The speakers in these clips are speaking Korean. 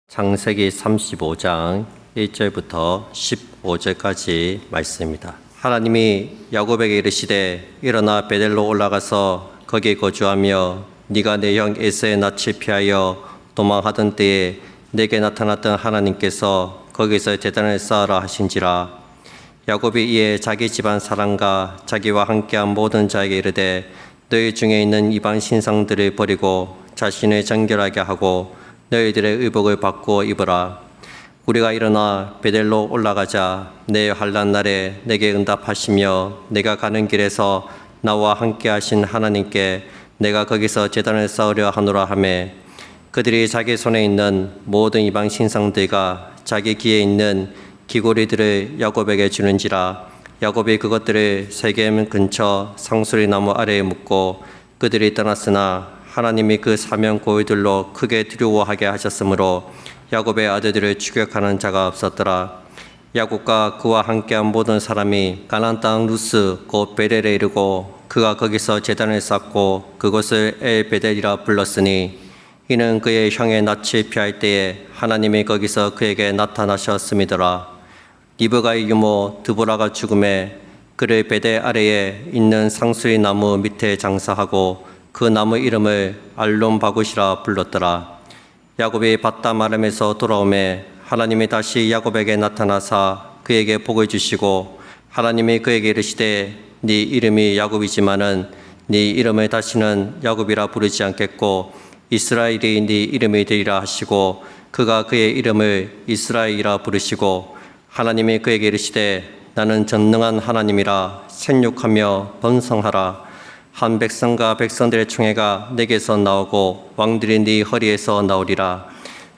창세기 35장 1절부터 15절까지 말씀입니다. 하나님이 야곱에게 이르시되 일어나 베델로 올라가서 거기에 거주하며 네가 내 형 에서의 낯을 피하여 도망하던 때에 내게 나타났던 하나님께서 거기서 제단을 쌓으라 하신지라. 야곱이 이에 자기 집안 사람과 자기와 함께한 모든 자에게 이르되 너희 중에 있는 이방 신상들을 버리고 자신을 정결하게 하고 너희들의 의복을 바꾸어 입으라. 우리가 일어나 베델로 올라가자. 내 환난 날에 내게 응답하시며 내가 가는 길에서 나와 함께 하신 하나님께 내가 거기서 제단을 쌓으려 하노라 하매, 그들이 자기 손에 있는 모든 이방 신상들과 자기 귀에 있는 귀고리들을 야곱에게 주는지라. 야곱이 그것들을 세겜 근처 상수리 나무 아래에 묻고 그들이 떠났으나 하나님이 그 사면 고의들로 크게 두려워하게 하셨으므로 야곱의 아들들을 추격하는 자가 없었더라. 야곱과 그와 함께한 모든 사람이 가나안 땅 루스 곧 베델에 이르고 그가 거기서 제단을 쌓고 그곳을 엘베델이라 불렀으니 이는 그의 형의 낯을 피할 때에 하나님이 거기서 그에게 나타나셨음이더라. 리브가의 유모 드보라가 죽음에 그를 베델 아래에 있는 상수리 나무 밑에 장사하고 그 나무 이름을 알론바굿이라 불렀더라. 야곱이 바다 아람에서 돌아오매 하나님이 다시 야곱에게 나타나사 그에게 복을 주시고 하나님이 그에게 이르시되 네 이름이 야곱이지만은 네 이름을 다시는 야곱이라 부르지 않겠고 이스라엘이 네 이름이 되리라 하시고 그가 그의 이름을 이스라엘이라 부르시고 하나님이 그에게 이르시되 나는 전능한 하나님이라 생육하며 번성하라. 한 백성과 백성들의 총회가 내게서 나오고 왕들이 네 허리에서 나오리라.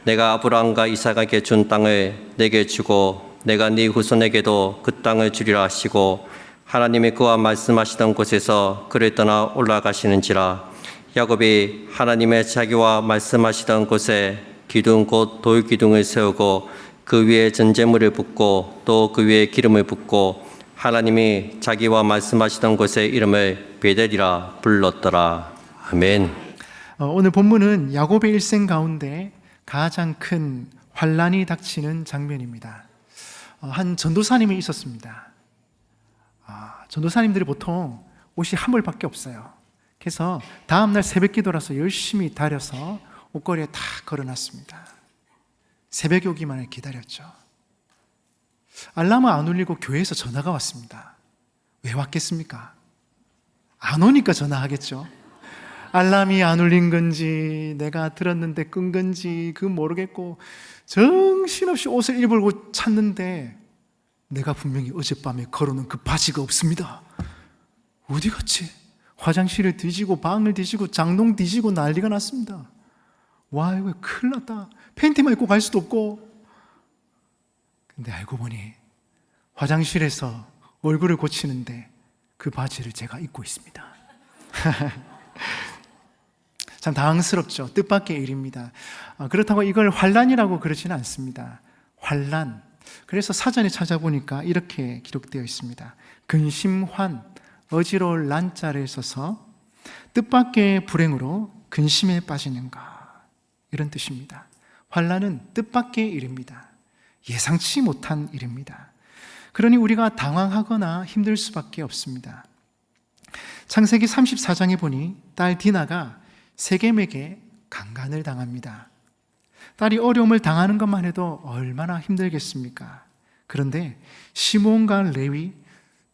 내가 아브라함과 이삭에게 준 땅을 내게 주고 내가 네 후손에게도 그 땅을 주리라 하시고 하나님이 그와 말씀하시던 곳에서 그를 떠나 올라가시는지라. 야곱이 하나님의 자기와 말씀하시던 곳에 기둥 곧 돌기둥을 세우고 그 위에 전제물을 붓고 또 그 위에 기름을 붓고 하나님이 자기와 말씀하시던 곳의 이름을 베델이라 불렀더라. 아멘. 오늘 본문은 야곱의 일생 가운데 가장 큰 환난이 닥치는 장면입니다. 한 전도사님이 있었습니다. 전도사님들이 보통 옷이 한 벌밖에 없어요. 그래서 다음날 새벽 기도라서 열심히 다려서 옷걸이에 다 걸어놨습니다. 새벽이 오기만을 기다렸죠. 알람은 안 울리고 교회에서 전화가 왔습니다. 왜 왔겠습니까? 안 오니까 전화하겠죠. 알람이 안 울린 건지 내가 들었는데 끈 건지 그건 모르겠고 정신없이 옷을 입으려고 찾는데 내가 분명히 어젯밤에 걸어놓은 그 바지가 없습니다. 어디 갔지? 화장실을 뒤지고 방을 뒤지고 장롱 뒤지고 난리가 났습니다. 와, 이거 큰일 났다. 팬티만 입고 갈 수도 없고. 근데 알고 보니 화장실에서 얼굴을 고치는데 그 바지를 제가 입고 있습니다. 참 당황스럽죠. 뜻밖의 일입니다. 그렇다고 이걸 환난이라고 그러지는 않습니다. 환난. 그래서 사전에 찾아보니까 이렇게 기록되어 있습니다. 근심환, 어지러울 난자를 써서 뜻밖의 불행으로 근심에 빠지는가, 이런 뜻입니다. 환난은 뜻밖의 일입니다. 예상치 못한 일입니다. 그러니 우리가 당황하거나 힘들 수밖에 없습니다. 창세기 34장에 보니 딸 디나가 세겜에게 강간을 당합니다. 딸이 어려움을 당하는 것만 해도 얼마나 힘들겠습니까? 그런데 시므온과 레위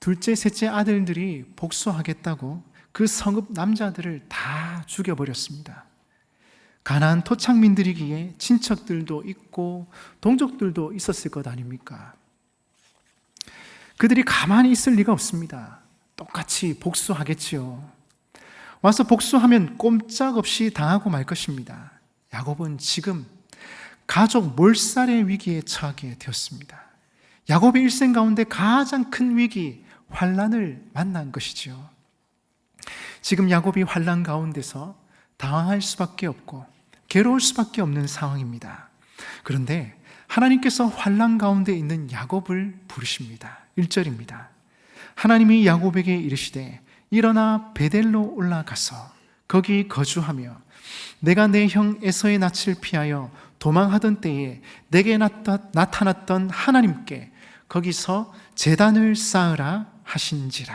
둘째, 셋째 아들들이 복수하겠다고 그 성읍 남자들을 다 죽여버렸습니다. 가나안 토착민들이기에 친척들도 있고 동족들도 있었을 것 아닙니까? 그들이 가만히 있을 리가 없습니다. 똑같이 복수하겠지요. 와서 복수하면 꼼짝없이 당하고 말 것입니다. 야곱은 지금 가족 몰살의 위기에 처하게 되었습니다. 야곱의 일생 가운데 가장 큰 위기, 환난을 만난 것이지요. 지금 야곱이 환난 가운데서 당황할 수밖에 없고 괴로울 수밖에 없는 상황입니다. 그런데 하나님께서 환난 가운데 있는 야곱을 부르십니다. 1절입니다. 하나님이 야곱에게 이르시되 일어나 베델로 올라가서 거기 거주하며 내가 내 형 에서의 낯을 피하여 도망하던 때에 내게 나타났던 하나님께 거기서 제단을 쌓으라 하신지라.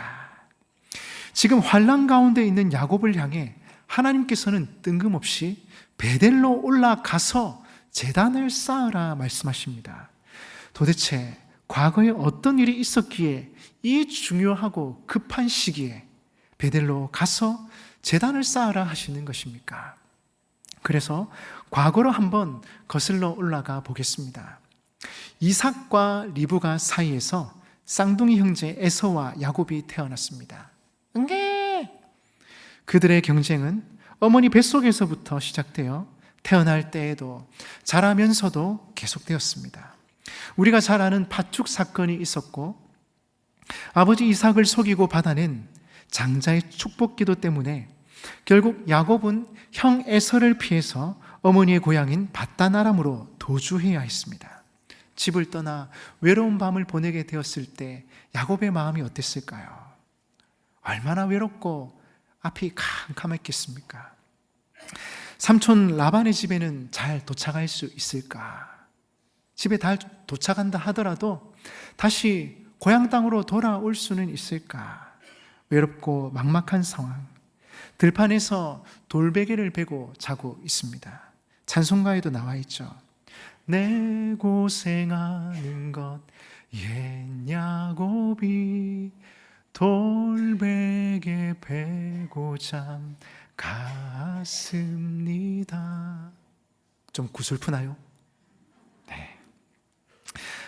지금 환난 가운데 있는 야곱을 향해 하나님께서는 뜬금없이 베델로 올라가서 제단을 쌓으라 말씀하십니다. 도대체 과거에 어떤 일이 있었기에 이 중요하고 급한 시기에 베델로 가서 제단을 쌓으라 하시는 것입니까? 그래서 과거로 한번 거슬러 올라가 보겠습니다. 이삭과 리브가 사이에서 쌍둥이 형제 에서와 야곱이 태어났습니다. 그들의 경쟁은 어머니 뱃속에서부터 시작되어 태어날 때에도 자라면서도 계속되었습니다. 우리가 잘 아는 파축 사건이 있었고 아버지 이삭을 속이고 받아낸 장자의 축복 기도 때문에 결국 야곱은 형 에서를 피해서 어머니의 고향인 밧단 아람으로 도주해야 했습니다. 집을 떠나 외로운 밤을 보내게 되었을 때 야곱의 마음이 어땠을까요? 얼마나 외롭고 앞이 캄캄했겠습니까? 삼촌 라반의 집에는 잘 도착할 수 있을까? 집에 잘 도착한다 하더라도 다시 고향 땅으로 돌아올 수는 있을까? 외롭고 막막한 상황. 들판에서 돌베개를 베고 자고 있습니다. 찬송가에도 나와 있죠. 내 고생하는 것 옛 야곱이 돌베개 베고 잠 갔습니다. 좀 구슬프나요? 네.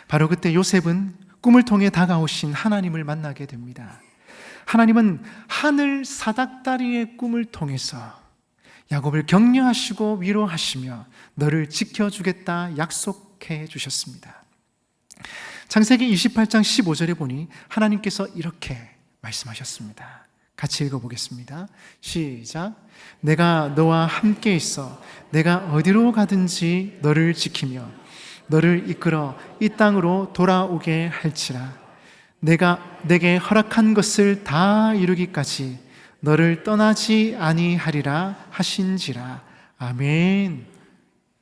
바로 그때 요셉은 꿈을 통해 다가오신 하나님을 만나게 됩니다. 하나님은 하늘 사닥다리의 꿈을 통해서 야곱을 격려하시고 위로하시며 너를 지켜주겠다 약속해 주셨습니다. 창세기 28장 15절에 보니 하나님께서 이렇게 말씀하셨습니다. 같이 읽어보겠습니다. 시작. 내가 너와 함께 있어 내가 어디로 가든지 너를 지키며 너를 이끌어 이 땅으로 돌아오게 할지라. 내가 내게 허락한 것을 다 이루기까지 너를 떠나지 아니하리라 하신지라. 아멘.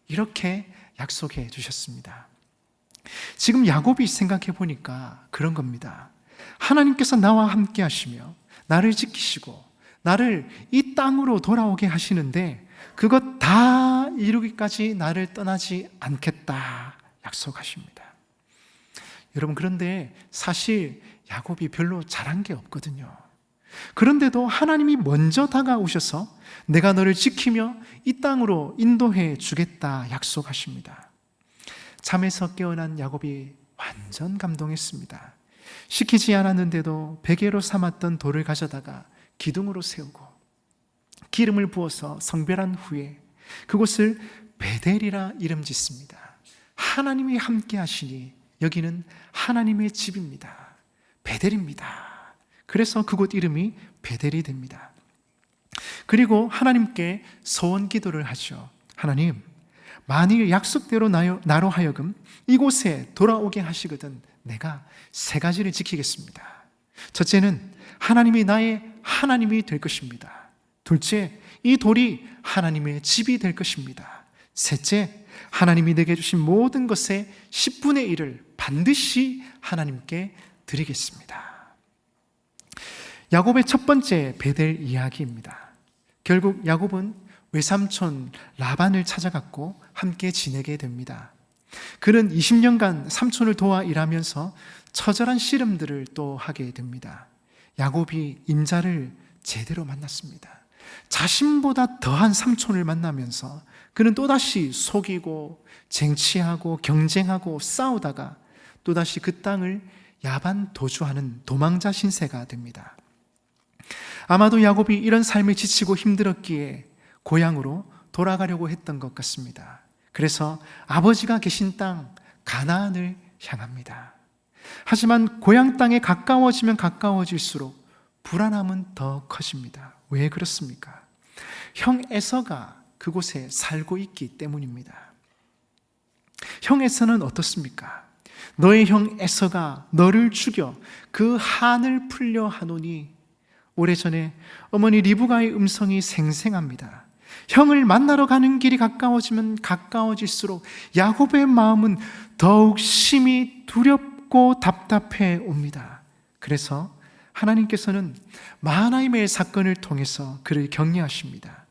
이렇게 약속해 주셨습니다. 지금 야곱이 생각해 보니까 그런 겁니다. 하나님께서 나와 함께 하시며 나를 지키시고 나를 이 땅으로 돌아오게 하시는데 그것 다 이루기까지 나를 떠나지 않겠다 약속하십니다. 여러분, 그런데 사실 야곱이 별로 잘한 게 없거든요. 그런데도 하나님이 먼저 다가오셔서 내가 너를 지키며 이 땅으로 인도해 주겠다 약속하십니다. 잠에서 깨어난 야곱이 완전 감동했습니다. 시키지 않았는데도 베개로 삼았던 돌을 가져다가 기둥으로 세우고 기름을 부어서 성별한 후에 그곳을 베델이라 이름 짓습니다. 하나님이 함께 하시니 여기는 하나님의 집입니다. 베델입니다. 그래서 그곳 이름이 베델이 됩니다. 그리고 하나님께 소원 기도를 하죠. 하나님, 만일 약속대로 나로 하여금 이곳에 돌아오게 하시거든 내가 세 가지를 지키겠습니다. 첫째는 하나님이 나의 하나님이 될 것입니다. 둘째, 이 돌이 하나님의 집이 될 것입니다. 셋째, 하나님이 내게 주신 모든 것의 10분의 1을 반드시 하나님께 드리겠습니다. 야곱의 첫 번째 베델 이야기입니다. 결국 야곱은 외삼촌 라반을 찾아갔고 함께 지내게 됩니다. 그는 20년간 삼촌을 도와 일하면서 처절한 씨름들을 또 하게 됩니다. 야곱이 임자를 제대로 만났습니다. 자신보다 더한 삼촌을 만나면서 그는 또다시 속이고 쟁취하고 경쟁하고 싸우다가 또다시 그 땅을 야반 도주하는 도망자 신세가 됩니다. 아마도 야곱이 이런 삶에 지치고 힘들었기에 고향으로 돌아가려고 했던 것 같습니다. 그래서 아버지가 계신 땅 가나안을 향합니다. 하지만 고향 땅에 가까워지면 가까워질수록 불안함은 더 커집니다. 왜 그렇습니까? 형 에서가 그곳에 살고 있기 때문입니다. 형 에서는 어떻습니까? 너의 형 에서가 너를 죽여 그 한을 풀려 하노니 오래전에 어머니 리브가의 음성이 생생합니다. 형을 만나러 가는 길이 가까워지면 가까워질수록 야곱의 마음은 더욱 심히 두렵고 답답해 옵니다. 그래서 하나님께서는 마하나임의 사건을 통해서 그를 격려하십니다.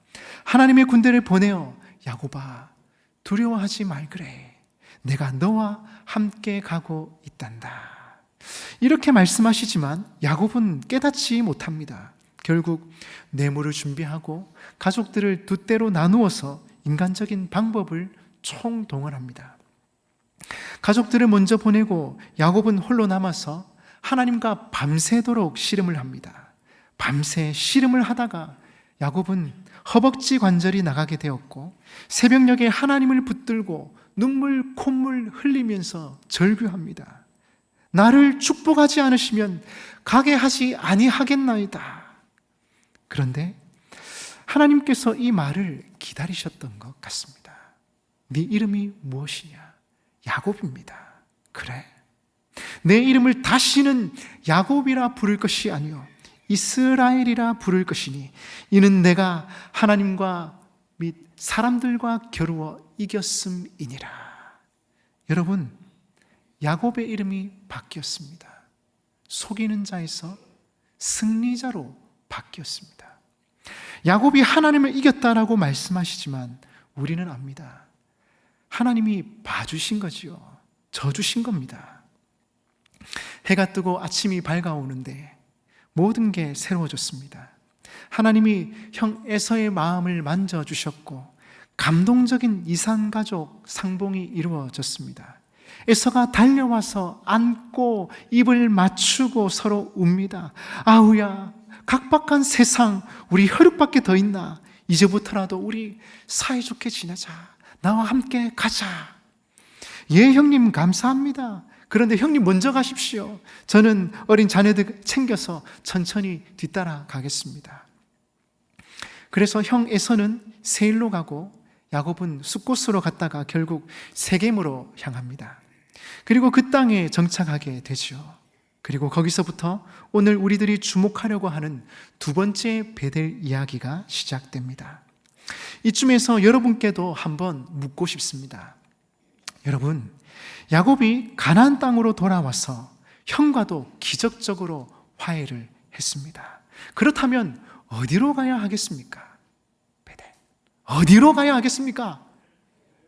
하나님의 군대를 보내어 야곱아, 두려워하지 말그래. 내가 너와 함께 가고 있단다. 이렇게 말씀하시지만 야곱은 깨닫지 못합니다. 결국 뇌물을 준비하고 가족들을 두 때로 나누어서 인간적인 방법을 총동원합니다. 가족들을 먼저 보내고 야곱은 홀로 남아서 하나님과 밤새도록 씨름을 합니다. 밤새 씨름을 하다가 야곱은 허벅지 관절이 나가게 되었고 새벽녘에 하나님을 붙들고 눈물 콧물 흘리면서 절규합니다. 나를 축복하지 않으시면 가게 하지 아니하겠나이다. 그런데 하나님께서 이 말을 기다리셨던 것 같습니다. 네 이름이 무엇이냐? 야곱입니다. 그래, 내 이름을 다시는 야곱이라 부를 것이 아니요 이스라엘이라 부를 것이니 이는 내가 하나님과 및 사람들과 겨루어 이겼음이니라. 여러분, 야곱의 이름이 바뀌었습니다. 속이는 자에서 승리자로 바뀌었습니다. 야곱이 하나님을 이겼다라고 말씀하시지만 우리는 압니다. 하나님이 봐주신 거지요. 져주신 겁니다. 해가 뜨고 아침이 밝아오는데 모든 게 새로워졌습니다. 하나님이 형 에서의 마음을 만져주셨고 감동적인 이산가족 상봉이 이루어졌습니다. 에서가 달려와서 안고 입을 맞추고 서로 웁니다. 아우야, 각박한 세상, 우리 혈육밖에 더 있나? 이제부터라도 우리 사이좋게 지내자. 나와 함께 가자. 예, 형님 감사합니다. 그런데 형님 먼저 가십시오. 저는 어린 자녀들 챙겨서 천천히 뒤따라 가겠습니다. 그래서 형 에서는 세일로 가고 야곱은 숫곳으로 갔다가 결국 세겜으로 향합니다. 그리고 그 땅에 정착하게 되죠. 그리고 거기서부터 오늘 우리들이 주목하려고 하는 두 번째 베델 이야기가 시작됩니다. 이쯤에서 여러분께도 한번 묻고 싶습니다. 여러분, 야곱이 가나안 땅으로 돌아와서 형과도 기적적으로 화해를 했습니다. 그렇다면 어디로 가야 하겠습니까? 베델. 어디로 가야 하겠습니까?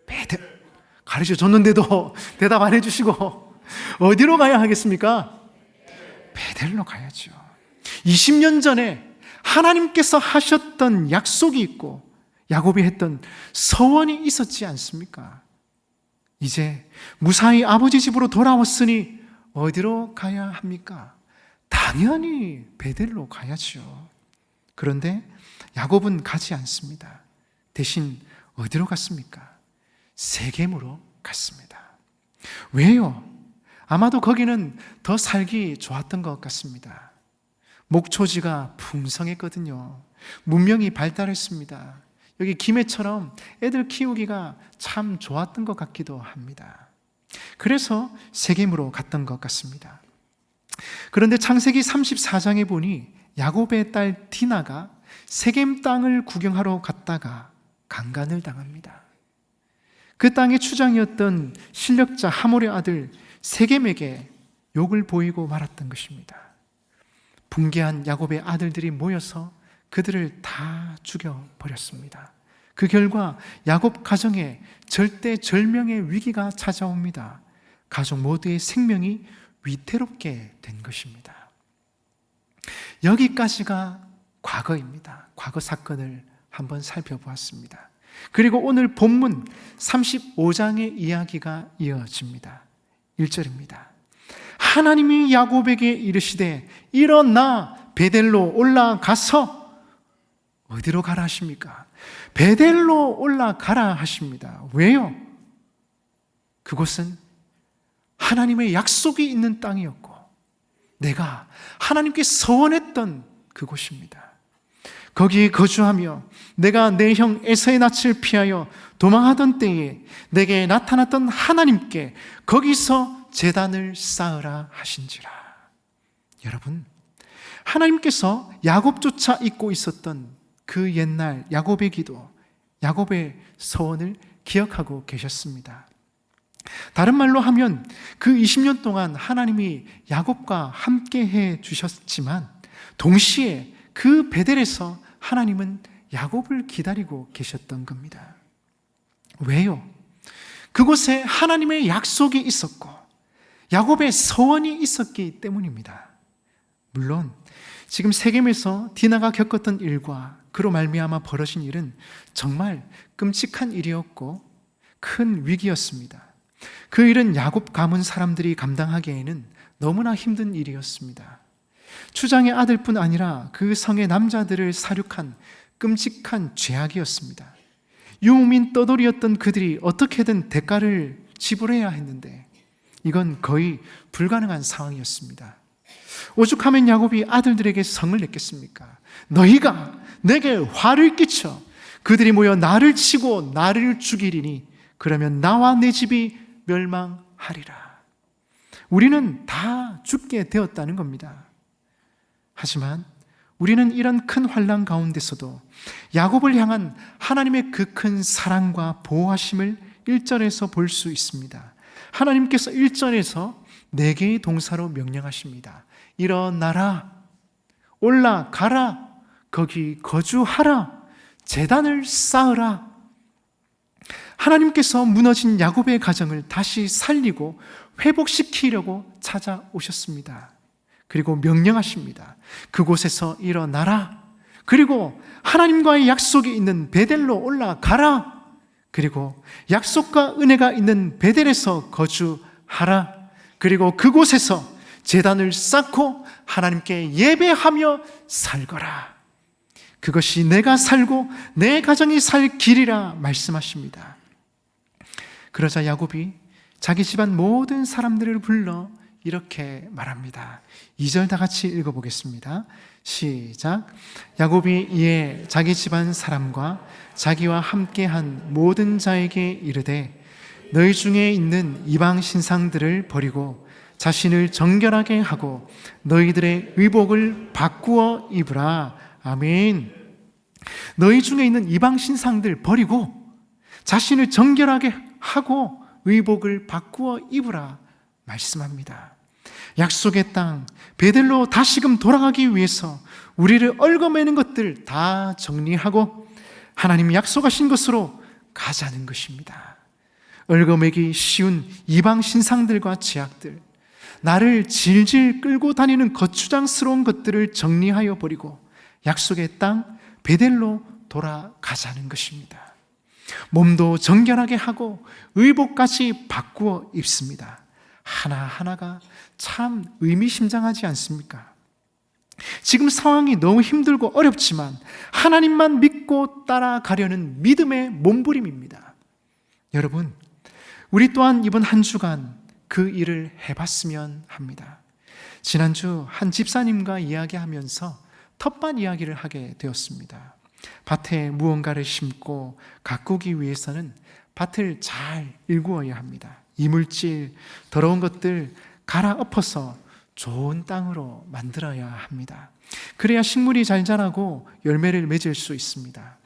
베델. 가르쳐 줬는데도 대답 안 해주시고 어디로 가야 하겠습니까? 베델로 가야죠. 20년 전에 하나님께서 하셨던 약속이 있고 야곱이 했던 서원이 있었지 않습니까? 이제 무사히 아버지 집으로 돌아왔으니 어디로 가야 합니까? 당연히 베델로 가야죠. 그런데 야곱은 가지 않습니다. 대신 어디로 갔습니까? 세겜으로 갔습니다. 왜요? 아마도 거기는 더 살기 좋았던 것 같습니다. 목초지가 풍성했거든요. 문명이 발달했습니다. 여기 김해처럼 애들 키우기가 참 좋았던 것 같기도 합니다. 그래서 세겜으로 갔던 것 같습니다. 그런데 창세기 34장에 보니 야곱의 딸 디나가 세겜 땅을 구경하러 갔다가 강간을 당합니다. 그 땅의 추장이었던 실력자 하몰의 아들 세겜에게 욕을 보이고 말았던 것입니다. 붕괴한 야곱의 아들들이 모여서 그들을 다 죽여버렸습니다. 그 결과 야곱 가정에 절대절명의 위기가 찾아옵니다. 가족 모두의 생명이 위태롭게 된 것입니다. 여기까지가 과거입니다. 과거 사건을 한번 살펴보았습니다. 그리고 오늘 본문 35장의 이야기가 이어집니다. 1절입니다. 하나님이 야곱에게 이르시되 일어나 베델로 올라가서 어디로 가라 하십니까? 베델로 올라가라 하십니다. 왜요? 그곳은 하나님의 약속이 있는 땅이었고 내가 하나님께 서원했던 그곳입니다. 거기에 거주하며 내가 내 형 에서의 낯을 피하여 도망하던 때에 내게 나타났던 하나님께 거기서 제단을 쌓으라 하신지라. 여러분, 하나님께서 야곱조차 잊고 있었던 그 옛날 야곱의 기도, 야곱의 서원을 기억하고 계셨습니다. 다른 말로 하면 그 20년 동안 하나님이 야곱과 함께 해 주셨지만 동시에 그 베델에서 하나님은 야곱을 기다리고 계셨던 겁니다. 왜요? 그곳에 하나님의 약속이 있었고 야곱의 서원이 있었기 때문입니다. 물론 지금 세겜에서 디나가 겪었던 일과 그로 말미암아 벌어진 일은 정말 끔찍한 일이었고 큰 위기였습니다. 그 일은 야곱 가문 사람들이 감당하기에는 너무나 힘든 일이었습니다. 추장의 아들뿐 아니라 그 성의 남자들을 살육한 끔찍한 죄악이었습니다. 유목민 떠돌이였던 그들이 어떻게든 대가를 지불해야 했는데 이건 거의 불가능한 상황이었습니다. 오죽하면 야곱이 아들들에게 성을 냈겠습니까? 너희가 내게 화를 끼쳐 그들이 모여 나를 치고 나를 죽이리니 그러면 나와 내 집이 멸망하리라. 우리는 다 죽게 되었다는 겁니다. 하지만 우리는 이런 큰 환난 가운데서도 야곱을 향한 하나님의 그 큰 사랑과 보호하심을 1절에서 볼 수 있습니다. 하나님께서 1절에서 4개의 동사로 명령하십니다. 일어나라, 올라가라, 거기 거주하라, 제단을 쌓으라. 하나님께서 무너진 야곱의 가정을 다시 살리고 회복시키려고 찾아오셨습니다. 그리고 명령하십니다. 그곳에서 일어나라. 그리고 하나님과의 약속이 있는 베델로 올라가라. 그리고 약속과 은혜가 있는 베델에서 거주하라. 그리고 그곳에서 제단을 쌓고 하나님께 예배하며 살거라. 그것이 내가 살고 내 가정이 살 길이라 말씀하십니다. 그러자 야곱이 자기 집안 모든 사람들을 불러 이렇게 말합니다. 2절 다 같이 읽어보겠습니다. 시작. 야곱이 이에 자기 집안 사람과 자기와 함께한 모든 자에게 이르되 너희 중에 있는 이방 신상들을 버리고 자신을 정결하게 하고 너희들의 의복을 바꾸어 입으라. 아멘. 너희 중에 있는 이방 신상들 버리고 자신을 정결하게 하고 의복을 바꾸어 입으라 말씀합니다. 약속의 땅 베델로 다시금 돌아가기 위해서 우리를 얽어매는 것들 다 정리하고 하나님이 약속하신 것으로 가자는 것입니다. 얽어매기 쉬운 이방 신상들과 죄악들, 나를 질질 끌고 다니는 거추장스러운 것들을 정리하여 버리고 약속의 땅 베델로 돌아가자는 것입니다. 몸도 정결하게 하고 의복까지 바꾸어 입습니다. 하나하나가 참 의미심장하지 않습니까? 지금 상황이 너무 힘들고 어렵지만 하나님만 믿고 따라가려는 믿음의 몸부림입니다. 여러분, 우리 또한 이번 한 주간 그 일을 해봤으면 합니다. 지난주 한 집사님과 이야기하면서 텃밭 이야기를 하게 되었습니다. 밭에 무언가를 심고 가꾸기 위해서는 밭을 잘 일구어야 합니다. 이물질, 더러운 것들 갈아엎어서 좋은 땅으로 만들어야 합니다. 그래야 식물이 잘 자라고 열매를 맺을 수 있습니다.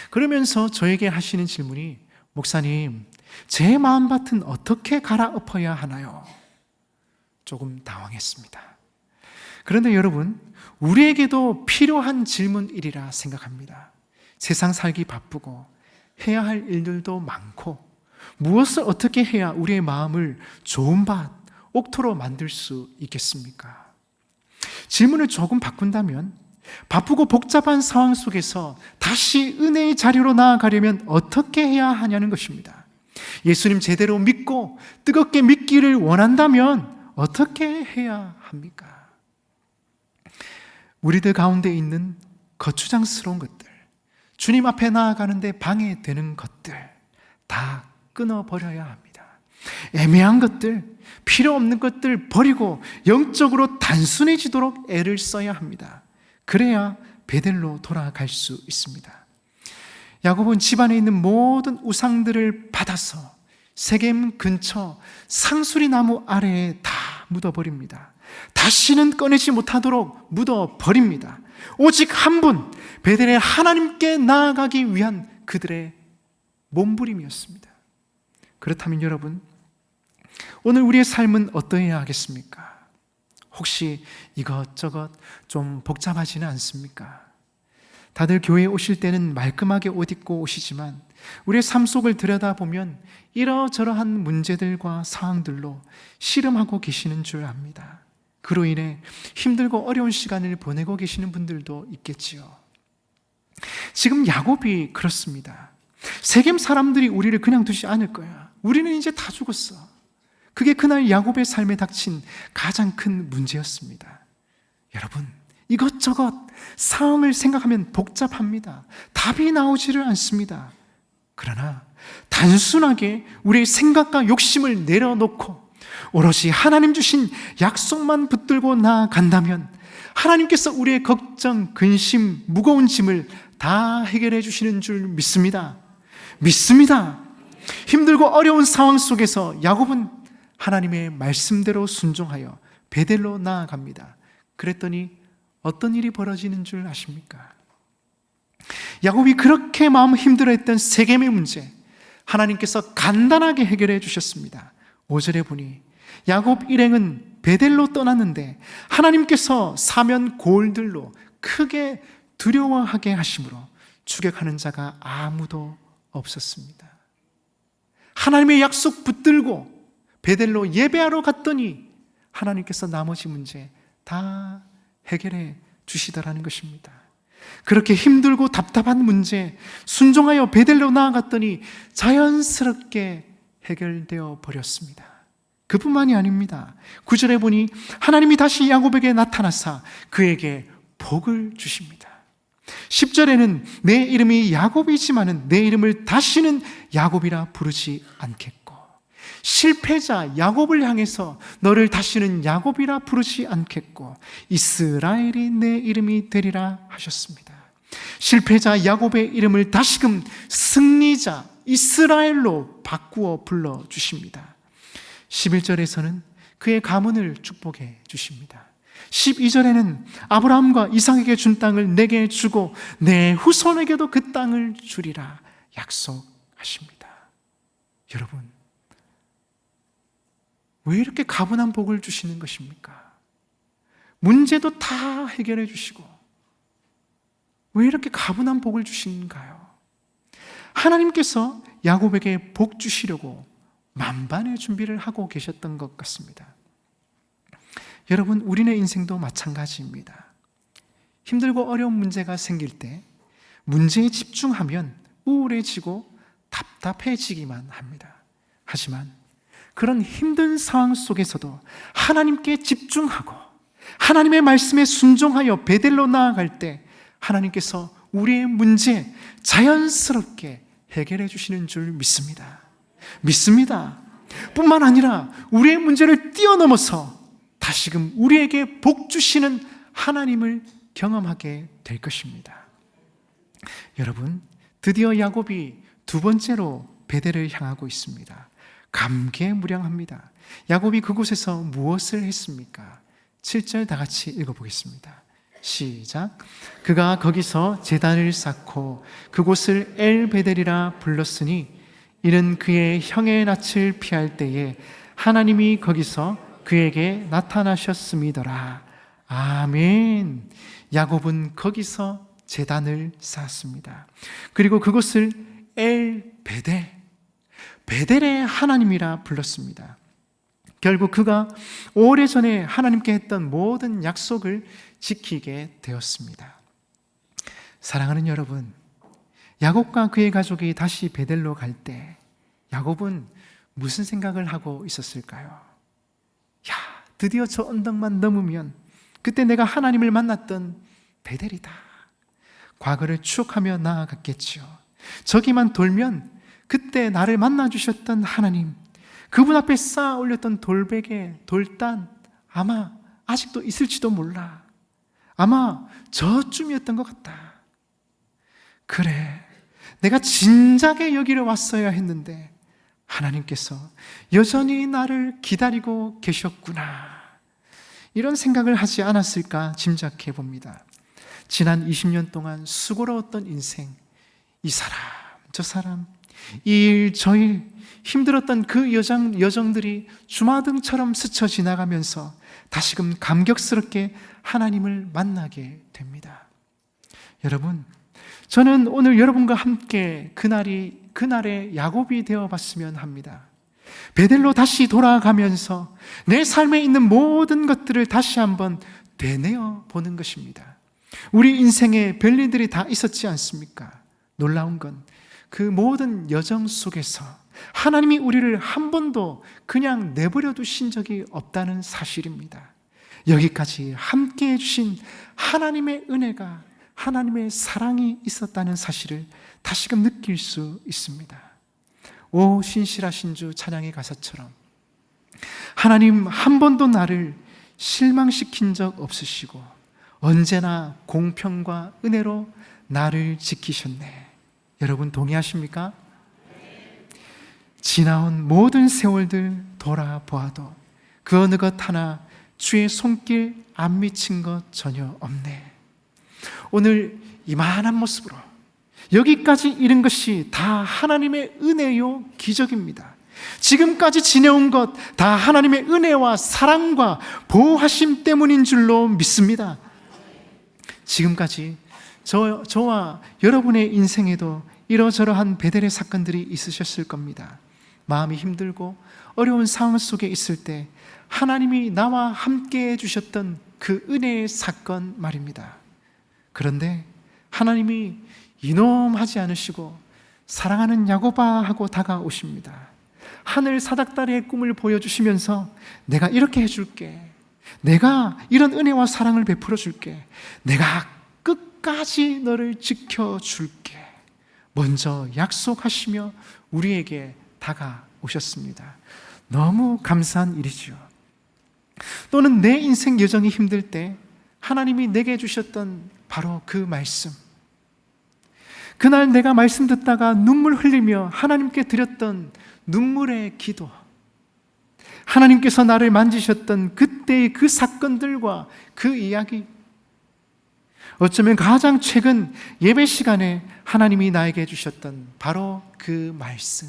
그러면서 저에게 하시는 질문이, 목사님, 제 마음밭은 어떻게 갈아엎어야 하나요? 조금 당황했습니다. 그런데 여러분, 우리에게도 필요한 질문이리라 생각합니다. 세상 살기 바쁘고 해야 할 일들도 많고 무엇을 어떻게 해야 우리의 마음을 좋은 밭, 옥토로 만들 수 있겠습니까? 질문을 조금 바꾼다면 바쁘고 복잡한 상황 속에서 다시 은혜의 자리로 나아가려면 어떻게 해야 하냐는 것입니다. 예수님 제대로 믿고 뜨겁게 믿기를 원한다면 어떻게 해야 합니까? 우리들 가운데 있는 거추장스러운 것들, 주님 앞에 나아가는데 방해되는 것들 다 끊어버려야 합니다. 애매한 것들, 필요 없는 것들 버리고 영적으로 단순해지도록 애를 써야 합니다. 그래야 베델로 돌아갈 수 있습니다. 야곱은 집안에 있는 모든 우상들을 받아서 세겜 근처 상수리 나무 아래에 다 묻어버립니다. 다시는 꺼내지 못하도록 묻어 버립니다. 오직 한 분, 베델의 하나님께 나아가기 위한 그들의 몸부림이었습니다. 그렇다면 여러분, 오늘 우리의 삶은 어떠해야 하겠습니까? 혹시 이것저것 좀 복잡하지는 않습니까? 다들 교회에 오실 때는 말끔하게 옷 입고 오시지만 우리의 삶 속을 들여다보면 이러저러한 문제들과 상황들로 씨름하고 계시는 줄 압니다. 그로 인해 힘들고 어려운 시간을 보내고 계시는 분들도 있겠지요. 지금 야곱이 그렇습니다. 세겜 사람들이 우리를 그냥 두지 않을 거야. 우리는 이제 다 죽었어. 그게 그날 야곱의 삶에 닥친 가장 큰 문제였습니다. 여러분, 이것저것 상황을 생각하면 복잡합니다. 답이 나오지를 않습니다. 그러나 단순하게 우리의 생각과 욕심을 내려놓고 오롯이 하나님 주신 약속만 붙들고 나아간다면 하나님께서 우리의 걱정, 근심, 무거운 짐을 다 해결해 주시는 줄 믿습니다. 믿습니다. 힘들고 어려운 상황 속에서 야곱은 하나님의 말씀대로 순종하여 베델로 나아갑니다. 그랬더니 어떤 일이 벌어지는 줄 아십니까? 야곱이 그렇게 마음 힘들어했던 세겜의 문제, 하나님께서 간단하게 해결해 주셨습니다. 5절에 보니 야곱 일행은 베델로 떠났는데 하나님께서 사면 고을들로 크게 두려워하게 하심으로 추격하는 자가 아무도 없었습니다. 하나님의 약속 붙들고 베델로 예배하러 갔더니 하나님께서 나머지 문제 다 해결해 주시더라는 것입니다. 그렇게 힘들고 답답한 문제 순종하여 베델로 나아갔더니 자연스럽게 해결되어 버렸습니다. 그뿐만이 아닙니다. 9절에 보니 하나님이 다시 야곱에게 나타나사 그에게 복을 주십니다. 10절에는 내 이름이 야곱이지만은 내 이름을 다시는 야곱이라 부르지 않겠고, 실패자 야곱을 향해서 너를 다시는 야곱이라 부르지 않겠고 이스라엘이 내 이름이 되리라 하셨습니다. 실패자 야곱의 이름을 다시금 승리자 이스라엘로 바꾸어 불러주십니다. 11절에서는 그의 가문을 축복해 주십니다. 12절에는 아브라함과 이삭에게 준 땅을 내게 주고 내 후손에게도 그 땅을 주리라 약속하십니다. 여러분, 왜 이렇게 가분한 복을 주시는 것입니까? 문제도 다 해결해 주시고 왜 이렇게 가분한 복을 주시는가요? 하나님께서 야곱에게 복 주시려고 만반의 준비를 하고 계셨던 것 같습니다. 여러분, 우리네 인생도 마찬가지입니다. 힘들고 어려운 문제가 생길 때 문제에 집중하면 우울해지고 답답해지기만 합니다. 하지만 그런 힘든 상황 속에서도 하나님께 집중하고 하나님의 말씀에 순종하여 베델로 나아갈 때 하나님께서 우리의 문제 자연스럽게 해결해 주시는 줄 믿습니다. 믿습니다. 뿐만 아니라 우리의 문제를 뛰어넘어서 다시금 우리에게 복 주시는 하나님을 경험하게 될 것입니다. 여러분, 드디어 야곱이 두 번째로 베델을 향하고 있습니다. 감개무량합니다. 야곱이 그곳에서 무엇을 했습니까? 7절 다 같이 읽어보겠습니다. 시작. 그가 거기서 제단을 쌓고 그곳을 엘베델이라 불렀으니 이는 그의 형의 낯을 피할 때에 하나님이 거기서 그에게 나타나셨음이더라. 아멘. 야곱은 거기서 제단을 쌓았습니다. 그리고 그곳을 엘베델, 베델의 하나님이라 불렀습니다. 결국 그가 오래전에 하나님께 했던 모든 약속을 지키게 되었습니다. 사랑하는 여러분, 야곱과 그의 가족이 다시 베델로 갈 때 야곱은 무슨 생각을 하고 있었을까요? 야, 드디어 저 언덕만 넘으면 그때 내가 하나님을 만났던 베델이다. 과거를 추억하며 나아갔겠지요. 저기만 돌면 그때 나를 만나주셨던 하나님, 그분 앞에 쌓아 올렸던 돌베개, 돌단 아마 아직도 있을지도 몰라. 아마 저쯤이었던 것 같다. 그래, 내가 진작에 여기를 왔어야 했는데 하나님께서 여전히 나를 기다리고 계셨구나. 이런 생각을 하지 않았을까 짐작해 봅니다. 지난 20년 동안 수고로웠던 인생, 이 사람, 저 사람, 이 일, 저 일, 힘들었던 그 여정들이 주마등처럼 스쳐 지나가면서 다시금 감격스럽게 하나님을 만나게 됩니다. 여러분, 저는 오늘 여러분과 함께 그날의 야곱이 되어 봤으면 합니다. 베델로 다시 돌아가면서 내 삶에 있는 모든 것들을 다시 한번 되뇌어 보는 것입니다. 우리 인생에 별일들이 다 있었지 않습니까? 놀라운 건 그 모든 여정 속에서 하나님이 우리를 한 번도 그냥 내버려 두신 적이 없다는 사실입니다. 여기까지 함께 해주신 하나님의 은혜가, 하나님의 사랑이 있었다는 사실을 다시금 느낄 수 있습니다. 오 신실하신 주 찬양의 가사처럼 하나님 한 번도 나를 실망시킨 적 없으시고 언제나 공평과 은혜로 나를 지키셨네. 여러분 동의하십니까? 지나온 모든 세월들 돌아보아도 그 어느 것 하나 주의 손길 안 미친 것 전혀 없네. 오늘 이만한 모습으로 여기까지 이른 것이 다 하나님의 은혜요 기적입니다. 지금까지 지내온 것 다 하나님의 은혜와 사랑과 보호하심 때문인 줄로 믿습니다. 지금까지 저와 여러분의 인생에도 이러저러한 베델의 사건들이 있으셨을 겁니다. 마음이 힘들고 어려운 상황 속에 있을 때 하나님이 나와 함께 해주셨던 그 은혜의 사건 말입니다. 그런데 하나님이 이놈 하지 않으시고 사랑하는 야곱아 하고 다가오십니다. 하늘 사닥다리의 꿈을 보여주시면서 내가 이렇게 해줄게, 내가 이런 은혜와 사랑을 베풀어 줄게, 내가 끝까지 너를 지켜줄게, 먼저 약속하시며 우리에게 다가오셨습니다. 너무 감사한 일이죠. 또는 내 인생 여정이 힘들 때 하나님이 내게 주셨던 바로 그 말씀, 그날 내가 말씀 듣다가 눈물 흘리며 하나님께 드렸던 눈물의 기도, 하나님께서 나를 만지셨던 그때의 그 사건들과 그 이야기, 어쩌면 가장 최근 예배 시간에 하나님이 나에게 주셨던 바로 그 말씀,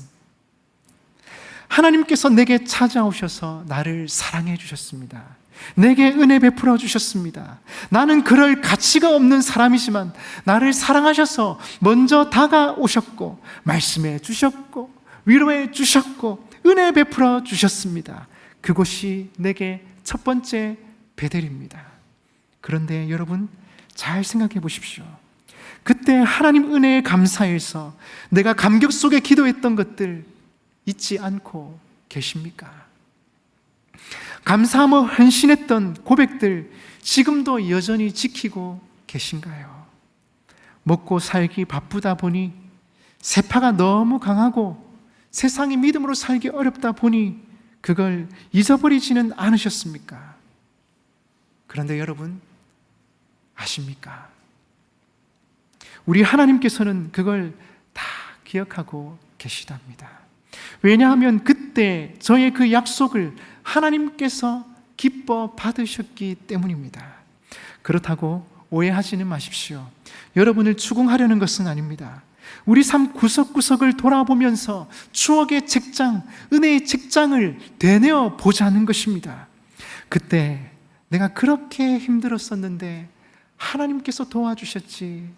하나님께서 내게 찾아오셔서 나를 사랑해 주셨습니다. 내게 은혜 베풀어 주셨습니다. 나는 그럴 가치가 없는 사람이지만 나를 사랑하셔서 먼저 다가오셨고 말씀해 주셨고 위로해 주셨고 은혜 베풀어 주셨습니다. 그곳이 내게 첫 번째 베델입니다. 그런데 여러분 잘 생각해 보십시오. 그때 하나님 은혜에 감사해서 내가 감격 속에 기도했던 것들 잊지 않고 계십니까? 감사함을 헌신했던 고백들 지금도 여전히 지키고 계신가요? 먹고 살기 바쁘다 보니, 세파가 너무 강하고 세상이 믿음으로 살기 어렵다 보니 그걸 잊어버리지는 않으셨습니까? 그런데 여러분 아십니까? 우리 하나님께서는 그걸 다 기억하고 계시답니다. 왜냐하면 그때 저의 그 약속을 하나님께서 기뻐 받으셨기 때문입니다. 그렇다고 오해하지는 마십시오. 여러분을 추궁하려는 것은 아닙니다. 우리 삶 구석구석을 돌아보면서 추억의 책장, 은혜의 책장을 되뇌어 보자는 것입니다. 그때 내가 그렇게 힘들었었는데 하나님께서 도와주셨지,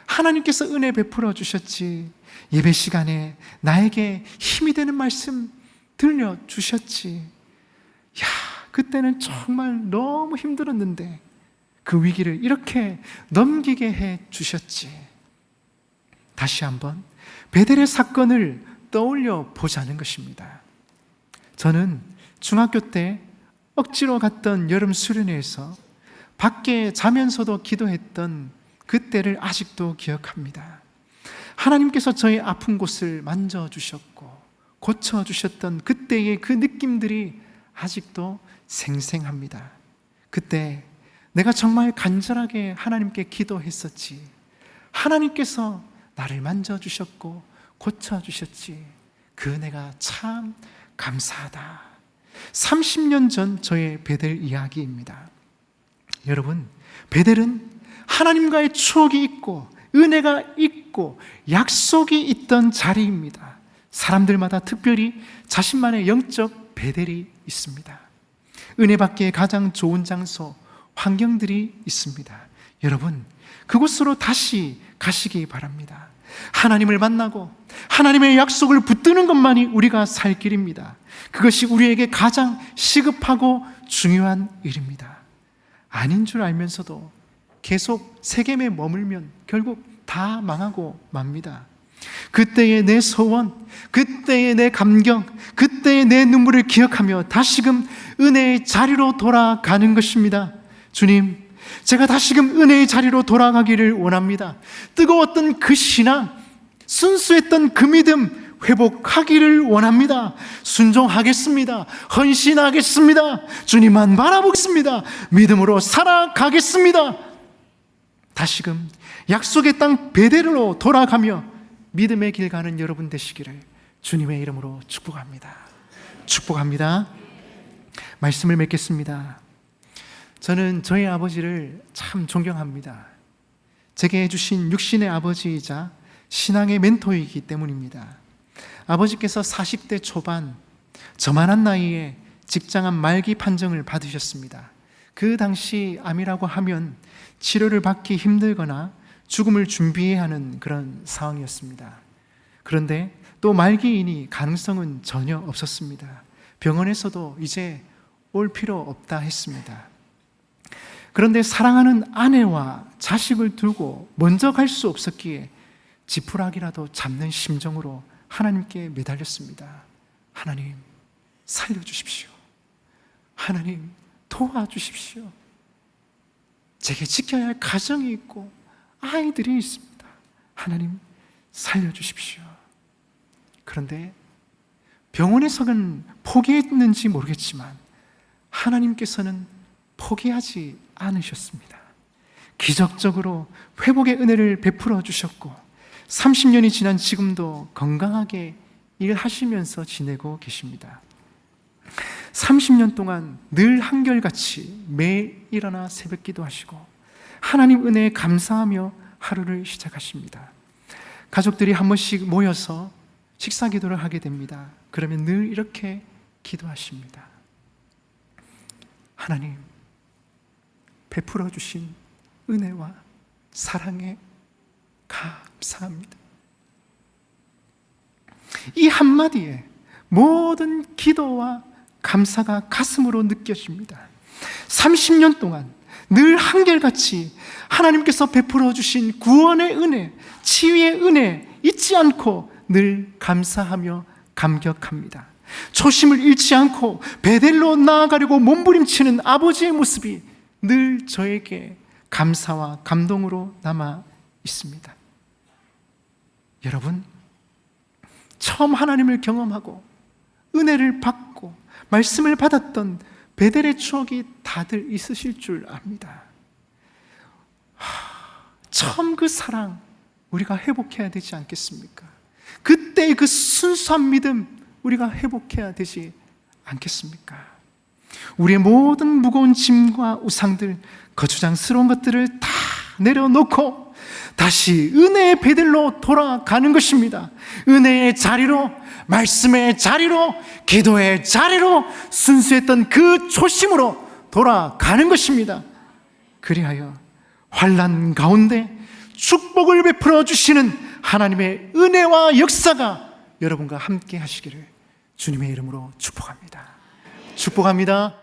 하나님께서 은혜 베풀어 주셨지, 예배 시간에 나에게 힘이 되는 말씀 들려주셨지, 야, 그때는 정말 너무 힘들었는데 그 위기를 이렇게 넘기게 해 주셨지. 다시 한번 베델의 사건을 떠올려 보자는 것입니다. 저는 중학교 때 억지로 갔던 여름 수련회에서 밖에 자면서도 기도했던 그때를 아직도 기억합니다. 하나님께서 저의 아픈 곳을 만져주셨고 고쳐주셨던 그때의 그 느낌들이 아직도 생생합니다. 그때 내가 정말 간절하게 하나님께 기도했었지, 하나님께서 나를 만져주셨고 고쳐주셨지, 그 은혜가 참 감사하다. 30년 전 저의 베델 이야기입니다. 여러분, 베델은 하나님과의 추억이 있고 은혜가 있고 약속이 있던 자리입니다. 사람들마다 특별히 자신만의 영적 베델이 있습니다. 은혜 받기에 가장 좋은 장소, 환경들이 있습니다. 여러분, 그곳으로 다시 가시기 바랍니다. 하나님을 만나고 하나님의 약속을 붙드는 것만이 우리가 살 길입니다. 그것이 우리에게 가장 시급하고 중요한 일입니다. 아닌 줄 알면서도 계속 세겜에 머물면 결국 다 망하고 맙니다. 그때의 내 소원, 그때의 내 감격, 그때의 내 눈물을 기억하며 다시금 은혜의 자리로 돌아가는 것입니다. 주님, 제가 다시금 은혜의 자리로 돌아가기를 원합니다. 뜨거웠던 그 신앙, 순수했던 그 믿음 회복하기를 원합니다. 순종하겠습니다. 헌신하겠습니다. 주님만 바라보겠습니다. 믿음으로 살아가겠습니다. 다시금 약속의 땅 베델로 돌아가며 믿음의 길 가는 여러분 되시기를 주님의 이름으로 축복합니다. 축복합니다. 말씀을 맺겠습니다. 저는 저희 아버지를 참 존경합니다. 제게 해주신 육신의 아버지이자 신앙의 멘토이기 때문입니다. 아버지께서 40대 초반 저만한 나이에 직장암 말기 판정을 받으셨습니다. 그 당시 암이라고 하면 치료를 받기 힘들거나 죽음을 준비해야 하는 그런 상황이었습니다. 그런데 또 말기이니 가능성은 전혀 없었습니다. 병원에서도 이제 올 필요 없다 했습니다. 그런데 사랑하는 아내와 자식을 두고 먼저 갈 수 없었기에 지푸라기라도 잡는 심정으로 하나님께 매달렸습니다. 하나님, 살려주십시오. 하나님, 도와주십시오. 제게 지켜야 할 가정이 있고 아이들이 있습니다. 하나님, 살려주십시오. 그런데 병원에서는 포기했는지 모르겠지만 하나님께서는 포기하지 않으셨습니다. 기적적으로 회복의 은혜를 베풀어 주셨고 30년이 지난 지금도 건강하게 일하시면서 지내고 계십니다. 30년 동안 늘 한결같이 매일 일어나 새벽 기도하시고 하나님 은혜에 감사하며 하루를 시작하십니다. 가족들이 한 번씩 모여서 식사 기도를 하게 됩니다. 그러면 늘 이렇게 기도하십니다. 하나님, 베풀어 주신 은혜와 사랑에 감사합니다. 이 한마디에 모든 기도와 감사가 가슴으로 느껴집니다. 30년 동안 늘 한결같이 하나님께서 베풀어 주신 구원의 은혜, 치유의 은혜 잊지 않고 늘 감사하며 감격합니다. 초심을 잃지 않고 베델로 나아가려고 몸부림치는 아버지의 모습이 늘 저에게 감사와 감동으로 남아 있습니다. 여러분, 처음 하나님을 경험하고 은혜를 받고 말씀을 받았던 베델의 추억이 다들 있으실 줄 압니다. 처음 그 사랑 우리가 회복해야 되지 않겠습니까? 그때의 그 순수한 믿음 우리가 회복해야 되지 않겠습니까? 우리의 모든 무거운 짐과 우상들, 거추장스러운 것들을 다 내려놓고 다시 은혜의 베델로 돌아가는 것입니다. 은혜의 자리로, 말씀의 자리로, 기도의 자리로 순수했던 그 초심으로 돌아가는 것입니다. 그리하여 환난 가운데 축복을 베풀어 주시는 하나님의 은혜와 역사가 여러분과 함께 하시기를 주님의 이름으로 축복합니다. 축복합니다.